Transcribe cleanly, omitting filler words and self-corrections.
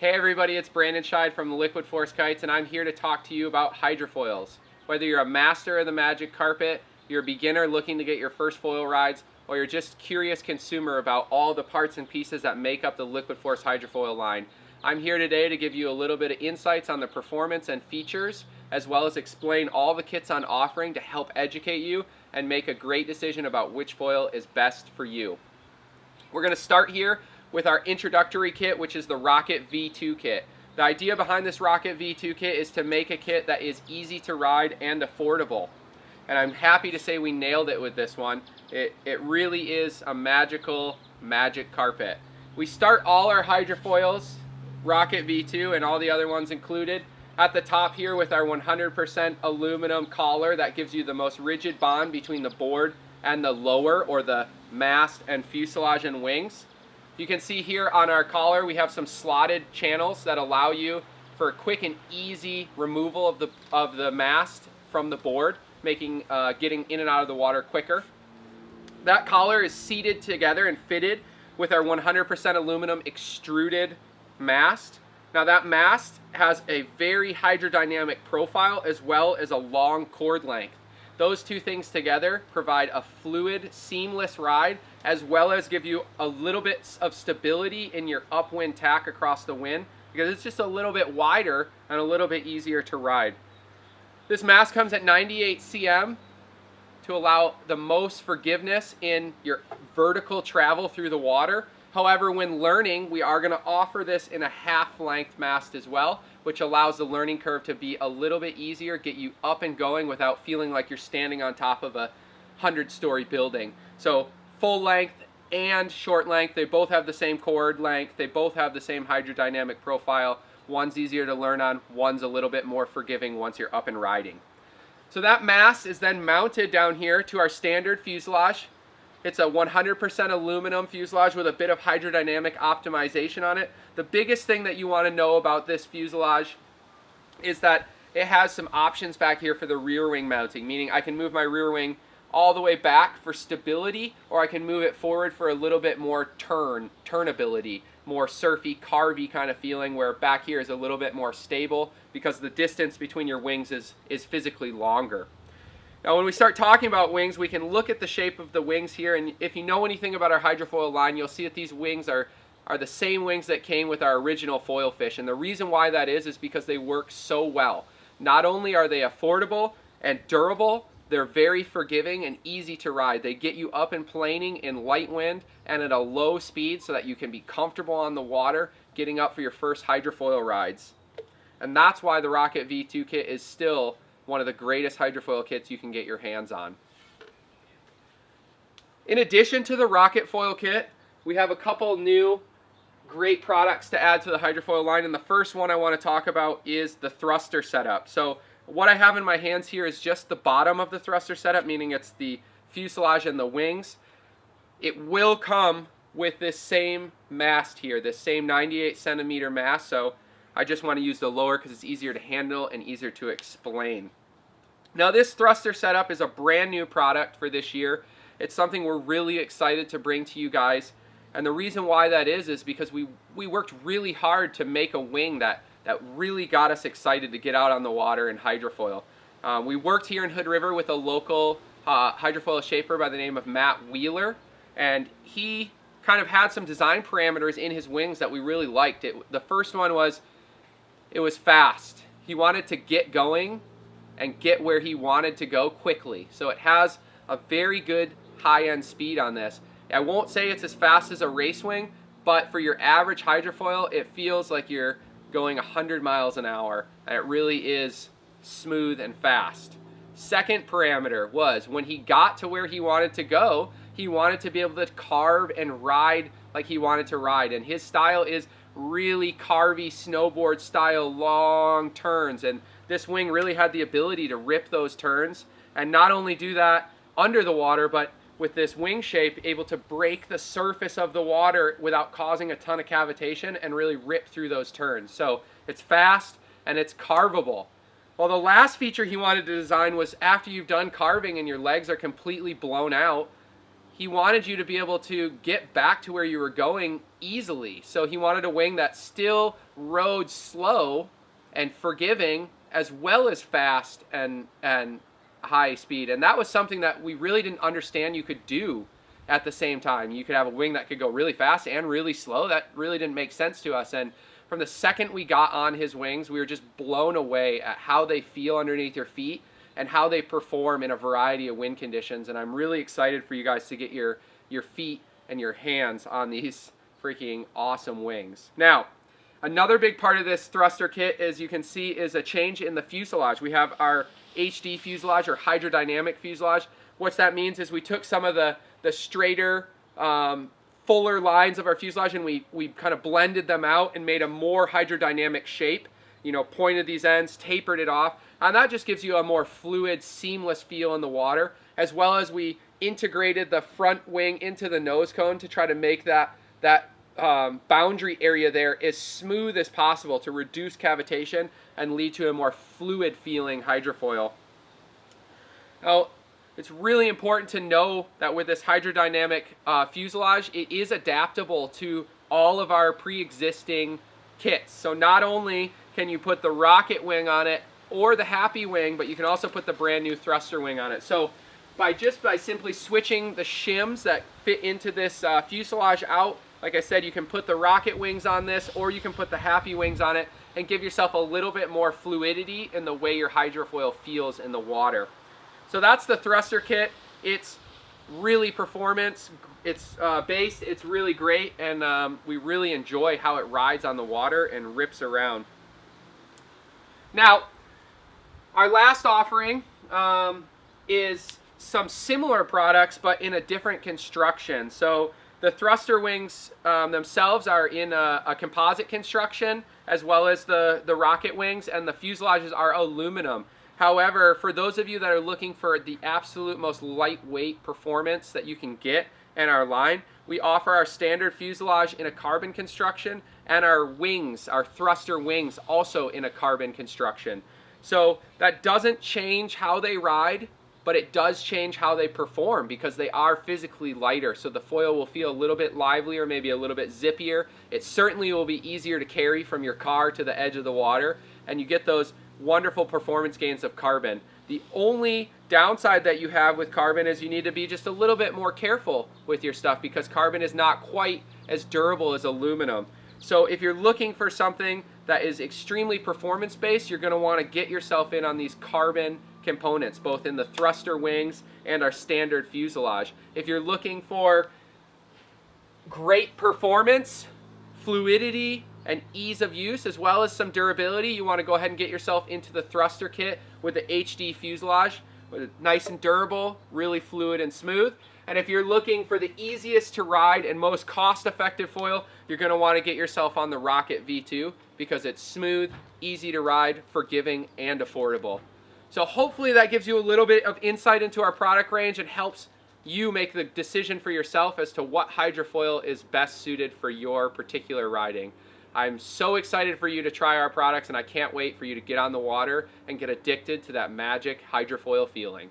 Hey everybody, it's Brandon Scheid from the Liquid Force Kites, and I'm here to talk to you about hydrofoils. Whether you're a master of the magic carpet, you're a beginner looking to get your first foil rides, or you're just curious consumer about all the parts and pieces that make up the Liquid Force hydrofoil line, I'm here today to give you a little bit of insights on the performance and features, as well as explain all the kits on offering to help educate you and make a great decision about which foil is best for you. We're going to start here with our introductory kit, which is the Rocket V2 kit. The idea behind this Rocket V2 kit is to make a kit that is easy to ride and affordable. And I'm happy to say we nailed it with this one. It really is a magic carpet. We start all our hydrofoils, Rocket V2 and all the other ones included, at the top here with our 100% aluminum collar that gives you the most rigid bond between the board and the lower, or the mast and fuselage and wings. You can see here on our collar we have some slotted channels that allow you for a quick and easy removal of the mast from the board, making getting in and out of the water quicker. That collar is seated together and fitted with our 100% aluminum extruded mast. Now that mast has a very hydrodynamic profile as well as a long cord length. Those two things together provide a fluid, seamless ride, as well as give you a little bit of stability in your upwind tack across the wind, because it's just a little bit wider and a little bit easier to ride. This mast comes at 98 cm to allow the most forgiveness in your vertical travel through the water. However, when learning, we are going to offer this in a half-length mast as well, which allows the learning curve to be a little bit easier, get you up and going without feeling like you're standing on top of a 100-story building. So full length and short length, they both have the same cord length, they both have the same hydrodynamic profile. One's easier to learn on, one's a little bit more forgiving once you're up and riding. So that mast is then mounted down here to our standard fuselage. It's a 100% aluminum fuselage with a bit of hydrodynamic optimization on it. The biggest thing that you want to know about this fuselage is that it has some options back here for the rear wing mounting, meaning I can move my rear wing all the way back for stability, or I can move it forward for a little bit more turnability, more surfy, carvy kind of feeling, where back here is a little bit more stable because the distance between your wings is physically longer. Now when we start talking about wings, we can look at the shape of the wings here, and if you know anything about our hydrofoil line, you'll see that these wings are the same wings that came with our original foil fish. And the reason why that is because they work so well. Not only are they affordable and durable, they're very forgiving and easy to ride. They get you up and planing in light wind and at a low speed so that you can be comfortable on the water getting up for your first hydrofoil rides. And that's why the Rocket V2 kit is still one of the greatest hydrofoil kits you can get your hands on. In addition to the Rocket foil kit, we have a couple new great products to add to the hydrofoil line, and the first one I want to talk about is the thruster setup. So what I have in my hands here is just the bottom of the thruster setup, meaning it's the fuselage and the wings. It will come with this same mast here, this same 98 centimeter mast, so I just want to use the lower because it's easier to handle and easier to explain. Now this thruster setup is a brand new product for this year. It's something we're really excited to bring to you guys. And the reason why that is because we worked really hard to make a wing that really got us excited to get out on the water in hydrofoil. We worked here in Hood River with a local hydrofoil shaper by the name of Matt Wheeler, and he kind of had some design parameters in his wings that we really liked. The first one was it was fast. He wanted to get going and get where he wanted to go quickly. So it has a very good high-end speed on this. I won't say it's as fast as a race wing, but for your average hydrofoil, it feels like you're going 100 miles an hour, and it really is smooth and fast. Second parameter was when he got to where he wanted to go, he wanted to be able to carve and ride like he wanted to ride, and his style is really carvy snowboard style long turns, and this wing really had the ability to rip those turns, and not only do that under the water, but with this wing shape able to break the surface of the water without causing a ton of cavitation and really rip through those turns. So it's fast and it's carvable. Well, the last feature he wanted to design was after you've done carving and your legs are completely blown out, he wanted you to be able to get back to where you were going easily. So he wanted a wing that still rode slow and forgiving as well as fast and high speed. And that was something that we really didn't understand you could do at the same time. You could have a wing that could go really fast and really slow. That really didn't make sense to us. And from the second we got on his wings, we were just blown away at how they feel underneath your feet and how they perform in a variety of wind conditions. And I'm really excited for you guys to get your feet and your hands on these freaking awesome wings. Now, another big part of this thruster kit, as you can see, is a change in the fuselage. We have our HD fuselage, or hydrodynamic fuselage. What that means is we took some of the straighter, fuller lines of our fuselage and we kind of blended them out and made a more hydrodynamic shape. You know, pointed these ends, tapered it off, and that just gives you a more fluid, seamless feel in the water, as well as we integrated the front wing into the nose cone to try to make that boundary area there as smooth as possible to reduce cavitation and lead to a more fluid feeling hydrofoil. Now, it's really important to know that with this hydrodynamic fuselage, it is adaptable to all of our pre-existing kits. So not only can you put the rocket wing on it or the happy wing, but you can also put the brand new thruster wing on it. So by simply switching the shims that fit into this fuselage out, like I said, you can put the rocket wings on this, or you can put the happy wings on it and give yourself a little bit more fluidity in the way your hydrofoil feels in the water. So that's the thruster kit. It's really performance, it's based, it's really great, and we really enjoy how it rides on the water and rips around. Now, our last offering is some similar products, but in a different construction. So the thruster wings themselves are in a composite construction, as well as the rocket wings, and the fuselages are aluminum. However, for those of you that are looking for the absolute most lightweight performance that you can get in our line, we offer our standard fuselage in a carbon construction, and our wings, our thruster wings, also in a carbon construction. So that doesn't change how they ride, but it does change how they perform because they are physically lighter. So the foil will feel a little bit livelier, maybe a little bit zippier. It certainly will be easier to carry from your car to the edge of the water, and you get those wonderful performance gains of carbon. The only downside that you have with carbon is you need to be just a little bit more careful with your stuff because carbon is not quite as durable as aluminum. So if you're looking for something that is extremely performance based, you're going to want to get yourself in on these carbon components, both in the thruster wings and our standard fuselage. If you're looking for great performance, fluidity, and ease of use, as well as some durability, you want to go ahead and get yourself into the thruster kit with the HD fuselage, nice and durable, really fluid and smooth. And if you're looking for the easiest to ride and most cost-effective foil, you're going to want to get yourself on the Rocket V2 because it's smooth, easy to ride, forgiving, and affordable. So hopefully that gives you a little bit of insight into our product range and helps you make the decision for yourself as to what hydrofoil is best suited for your particular riding. I'm so excited for you to try our products, and I can't wait for you to get on the water and get addicted to that magic hydrofoil feeling.